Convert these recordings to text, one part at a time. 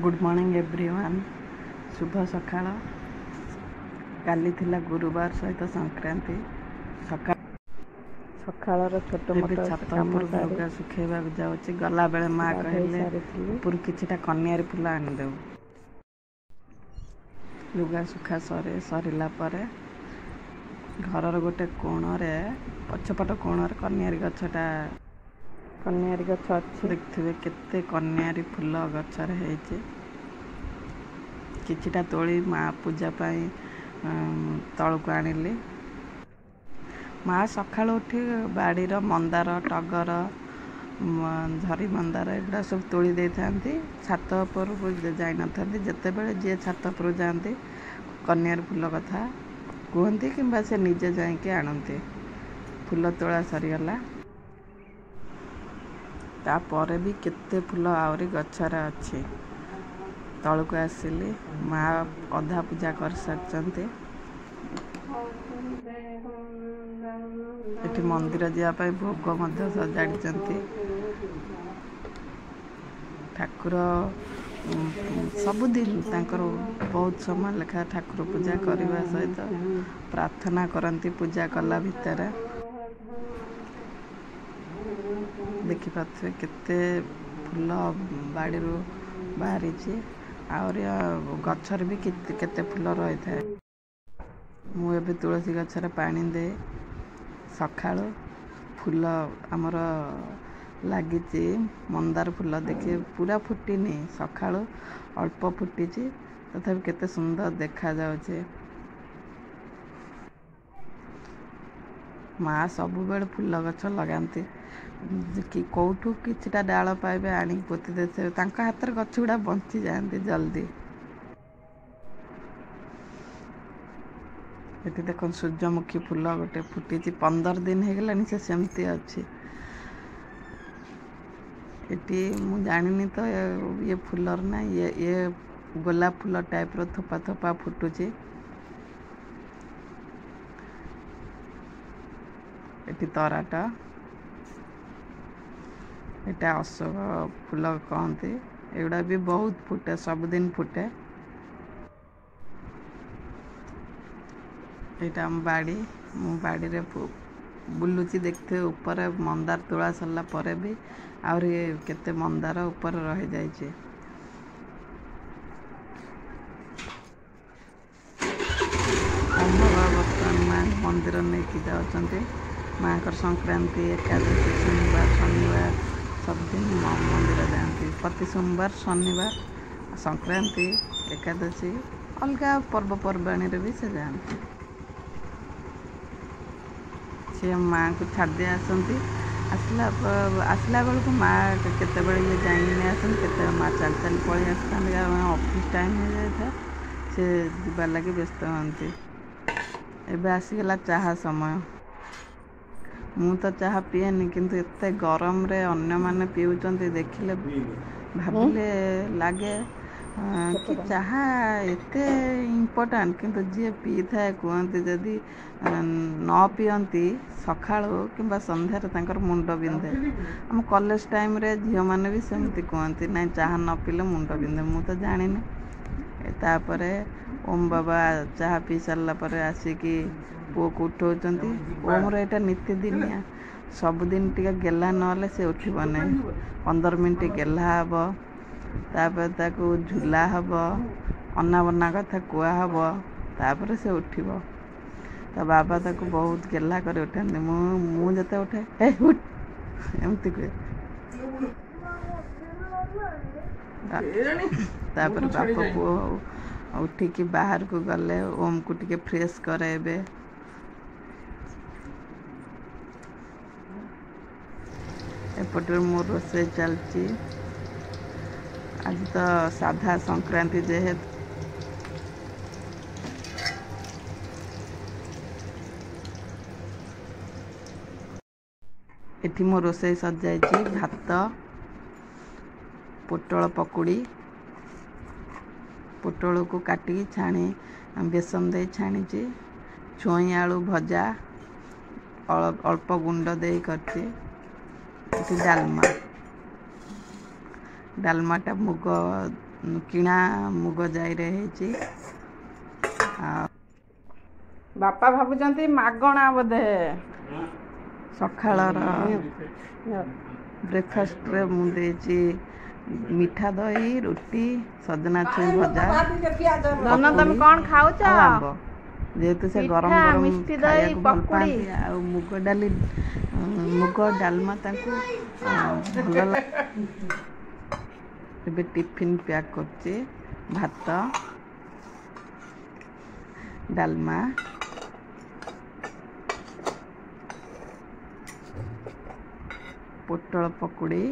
Good morning everyone. शुभ सकाळ। काली थिला गुरुवार सहित संक्रांति। सकाळर छोट मोट छात उपर लुगा सुखेबा जाउची। गला बेले माँ कहले उपर किछिटा कन्यारी फूल आनिदेव। लुगा सुखा सरिला परे घरर गोटे कोणरे पछपट कोणरे कन्यारी गछ अच्छी। देखिए केते कन्यारी फूल गछर हेची। किछिटा तोली माँ पूजा पाई तलको आनिली। माँ सकाळु उठी बाड़ीर मंदार टगर झरी मंदार एगुड़ा सब तोली दे थांती। छात उपर जाई न थांती। जेतेबेले जे छात उपर जाती कन्यार फूल कथा कहती कि से निजे जाइके आणती। फूल तोला सरीगला तापर भी केते फूल आहरी गछर अच्छी। तलको आसिली माँ अधा पूजा कर सारचंती। एठी मंदिर जावाई भोग मध्य सजाड़ी। ठाकुर सबुदिन तांकर बहुत समय लेखा ठाकुर पूजा करने सहित प्रार्थना करती। पूजा कला भितर देखि पारे केते फूल बाड़ी बाहरी आहरी गछर भी केते फूल रही था। मुझे तुलसी गछर पानी दे सकाळु फूल आमर लगी मंदार फूल देखिए पूरा फुटीनी। सकाळु अल्प फुटी तथापि केते सुंदर देखा जाउछे। माँ सबु बेले फूल गछ लगाती कि कौठू किछिटा डाल पाइबे आनी पोती देते। तांका हाथ गछ गुड़ा बंची जाती जल्दी। ये देख सूर्यमुखी फूल गोटे फुटी 15 दिन हो गलानी से सेमती अच्छी। ये मु जानी तो ये फूलर ना ये गोलाप फूल टाइप रो थोपा थोपा फुटुची। ये तराट एटा अशोक फूल कहती। एगुड़ा भी बहुत फुटे सबुदिन फुटे। यहाँ बाड़ी मु बाड़ी रे बुलूची देखते ऊपर मंदार तोला सरला परे भी आहरी केते मंदार ऊपर रही जाइए। बर्तमान माँ मंदिर नहीं कि जाऊँगी। माँ का संक्रांति एकादशी सोमवार शनिवार सब दिन मंदिर जाती। प्रति सोमवार शनिवार संक्रांति एकादशी अलग पर्वपर्वाणी भी से जाती। सी माँ को छाड़ी आसती। आसला बेलू माँ केते ये जाइए आसते माँ चल चल पलि आसता। ऑफिस टाइम हो जाए से जीवार लगे व्यस्त हमें। एबे आसीगला चाहा समय। मु तो चाहा पीएनी किंतु एते गरम रे अन्य माने पीउचंती देखिले भाबिले लागे कि चाहा एते इम्पोर्टेंट किंतु जे पी थाए कहते जदि न पियंती सकाळु किंबा संध्यार तांकर मुंड बिंधे। हम कॉलेज टाइम रे झियो माने भी सेमती कहती ना चाहा न पीले मुंड बिंधे। मु तो जानिनी। तापरे ओम बाबा चाहा पी सारा पर आसिकी पुओ को उठाउचंती। ओम रो एटा नित्यदिनिया सबुदिन टिके गेला नले से उठिब नहीं। 15 मिनट गेला हब तापर ताकू झूला हब अन्ना बन्ना कथा कुआ हब तापर से उठिब। तो बाबा ताकू बहुत गेला कर उठाते। मु जते उठे हे उठ एमती कहे। तापर बापा पुओ उठिकी बाहर को गले ओम को टिके फ्रेश कराइबे। एपटे मोर रोसे चलती। आज तो साधा संक्रांति जेहेतु एठी मो रोसे सजाई भात पोटल पकुड़ी पोटल को काटी छाणी बेसन दे छाणी छुई आलू भजा अल्प गुंड दे करती। डालमा डालमाटा मुग किणा मुग जाईरे होती। बापा भावुंट मागणा बोधे सकाळर ब्रेकफास्ट रे मुझे मीठा दही रोटी सजना छुई भजा। धन तुम कौन खाऊ जेहेतु से गरम गरम खाया भल पाती आ मुग डाली मुग डालमा भल लगे। टिफिन पैक करचे भात डालमा पोटल पकुड़ी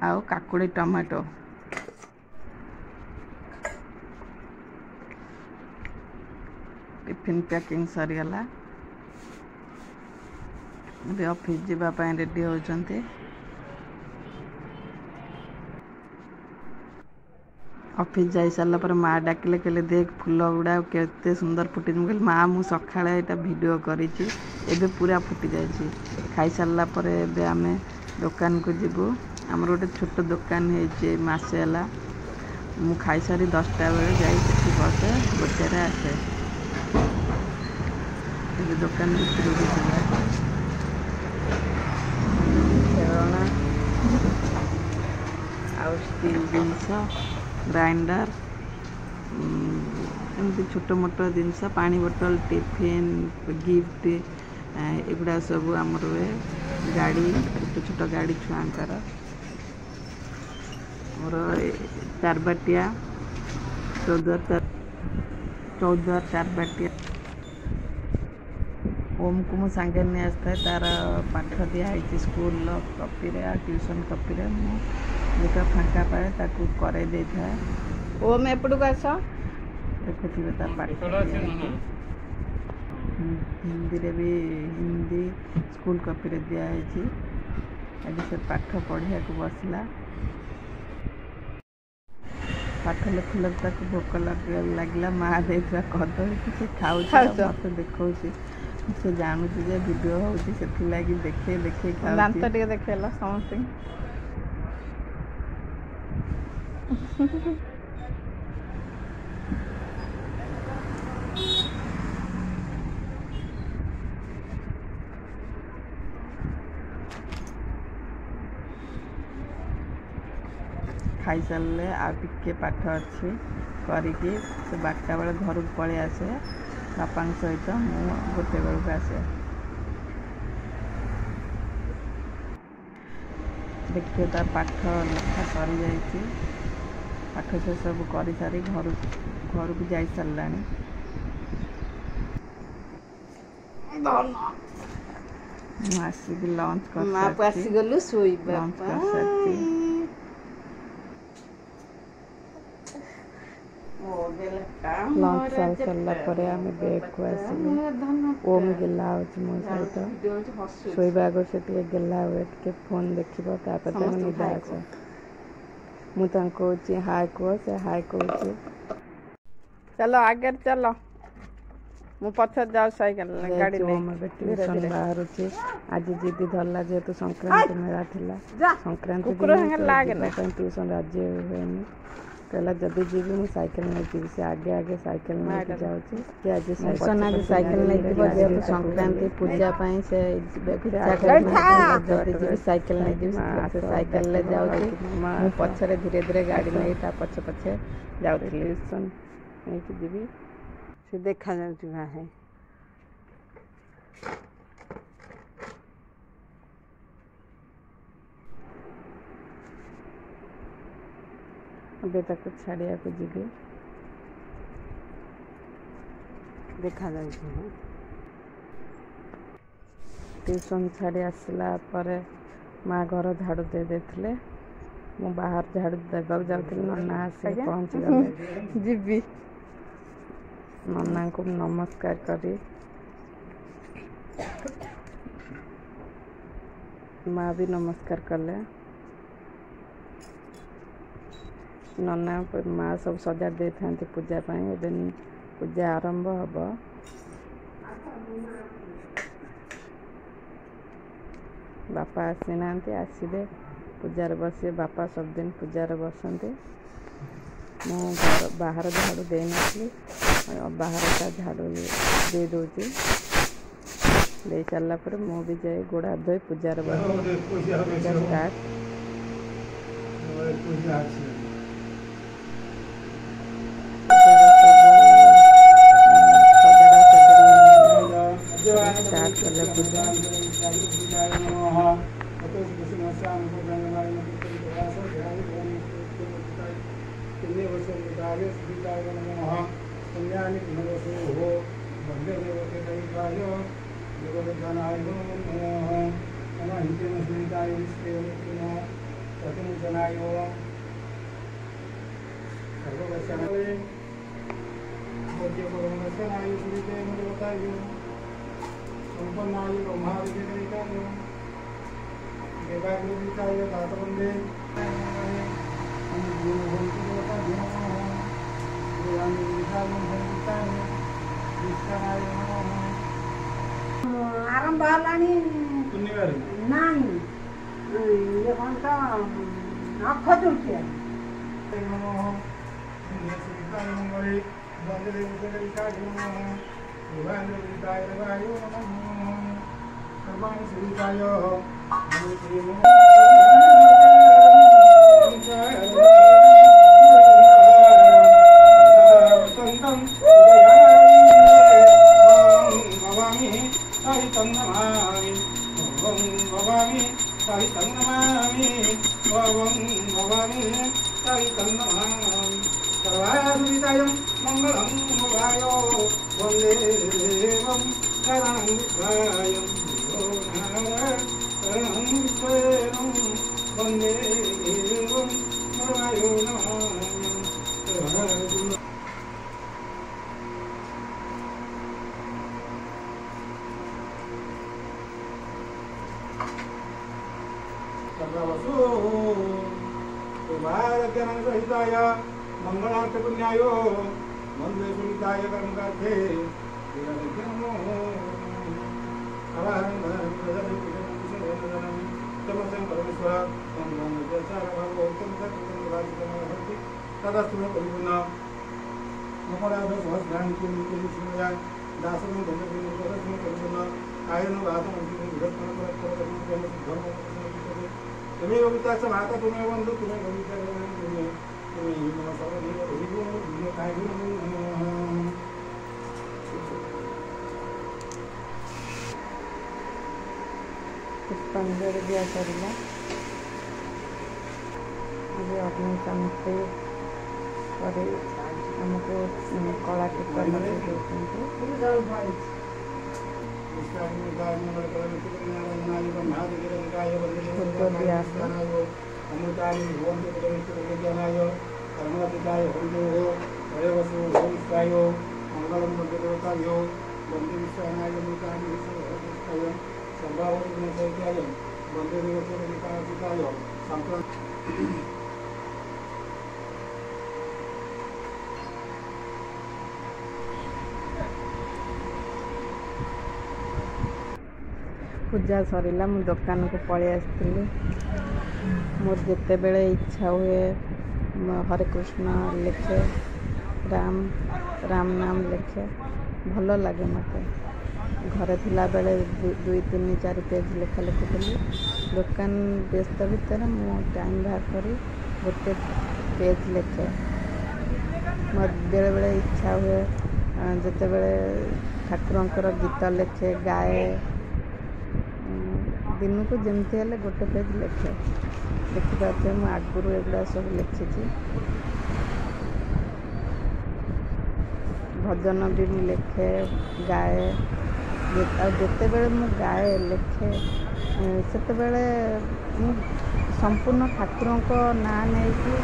आउ काकुड़ी टमाटो टिफिन पैकिंग सरीगला। ऑफिस जावाई रेडी होती। ऑफिस जा सारा पर माँ डाकिले कहले देख फुल गुड़ा केते सुंदर फुटी। मुझे माँ मु सकाଳେ यहाँ वीडियो करी पूरा फुटी जाइए। खाई सारा पर एबे आमे दुकान को जीवु। आमर गोटे छोट दुकान है मसे है। मु खाई सारी 10टा बेले जाई बसे गोटे आसे। दुकान खेलना आउ स्टील जिनस ग्राइंडर एमती छोट मोट जिनस पानी बोतल टिफिन गिफ्ट एगुड़ा सब आमर हुए। गाड़ी छोट छोट गाड़ी छुआंकर मोर 4 बाटिया 14 4 बाटिया। ओम को मु सांगे नहीं आसता तार पाठ दिखाई स्कूल कॉपी ट्यूशन कॉपी जो फाँका पाए ताकू करे दे था। ओम एपटू आस देखुए तार पाठ हिंदी रे भी हिंदी स्कूल कॉपी रे दिखाई। आज से पाठ पढ़िया को बसला पाठ लिखल भोक लगला। माँ दे कदली कि खाऊ मत देखा से जानू जे वीडियो होती से लगी देखे देखे दांत टे देखेला समथिंग खाई सारे आ टिके पाठ अच्छी करिकी से 12टा बेले घर को पलि आसे बापा सहित मु गोटे बेलू आसे। देखिए तार पाठ लिखा सरी जाइए। पाठ से सब कर सारी घर को जा सारा आसिक लंच कर सारी। लंच सारी सारा आम बेड को आसलु। ओम गेला मो सहित शोबा आगे से गेला हुए टे फोन देखो निद आस मुझे हाय कह से हाय कहूँ। चलो आगे चलो मु पछर जाऊ साइकिल गाड़ी ट्यूशन बाहर आज जिदी धरला जेहेतु संक्रांति मेला था संक्रांति ट्यूशन राजी हुए कहला जदि जी मुझे साइकिल नहीं जी से आगे आगे साइकिल नहीं जाऊँगी। आज साइकिल नहीं जेहतु संक्रांति पूजा से जदि जी साइकिल नहीं जी साइकिल जाऊँगी। पछरे धीरे धीरे गाड़ी नहीं पछे पछे जाऊँ ट्यूशन नहीं जी से देखा जाऊँ है। अबे तक छाड़िया को जी देखा जाए। ट्यूशन छाड़ी आसला पर माँ घर झाड़ू दे देथिले। मु बाहर झाड़ू देवा जाऊँ नना आसे पहुँची गले जीवी नना को नमस्कार करी माँ भी नमस्कार कले। नना माँ सब सजा दे था पूजा पूजा आरंभ हम। बापा आसी ना आसबे पूजार बसिए बापा सबदिन पूजार बसते मु बाहर झाड़ू दे नी बाहर का झाड़ू दे दूची दे सारा पर मु भी जाए गोड़ हाथ धोई पूजार बस पूजा स्टार्ट स्टार्ट कले पूजा आरंभ हेलानी नहीं ये कौन सा अक्ष तृतीया मंगलार्थ पुण्यायो मंदे सुनिताय कर्मकार्थे तदस्तु परिपूर्ण अपराध सहस्राणि दासनं परिपूर्ण कायन वादं तुम्हें कविता माता तुम्हें बंधु तुम्हें कविता पुष्पांजलि दिया सरला अभी अग्नि शांति पर हमको कला टीका पूजा सरला मु दुकान को पलि आसती मोर जिते बेले इच्छा हुए हरे कृष्ण लिखे राम राम नाम लिखे भल लगे मत घरे थिला बेले 2 3 4 पेज लेखा लिखुली दुकान व्यस्त भितर मु टाइम बाहर करी गोटे पेज लिखे मोर बेले बेले इच्छा हुए जिते बेले ठाकुरंकर गीत लिखे गाए दिन को जमती है गोटे पेज लिखे देखिए मुझे आगुरी एगुड़ा सब लिखी भजन भी लिखे गाए जिते बेले मु गाए लिखे से संपूर्ण ठाकुरों को ना नहीं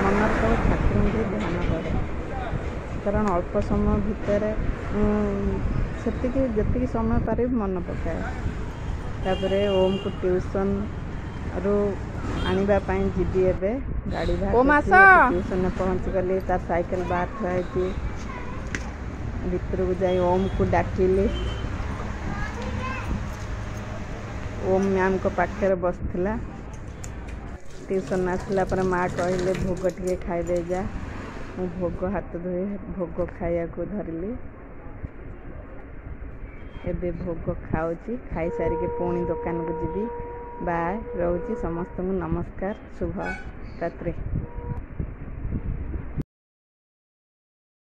मनर सब ठाकुर की ध्यान करे कारण अल्प समय भितर से समय पारि मन पकाए तापर ओम को ट्यूशन रु आनिबा पाई जीबी एबे गाड़ी बाहर ट्यूशन में पहुँच गली तार साइकिल बाहर थी भीतर को जाई ओम को डाकिली ओम मैम को पाखे बसला ट्यूशन आसला पर माँ कहले भोग टे खाईदे जा मु भोग हाथ धोई भोग खाया को धरली एबे भोग खाऊची खाई सारिके पुणी दुकान को जीवी बाय रोची समस्त नमस्कार शुभ रात्रि।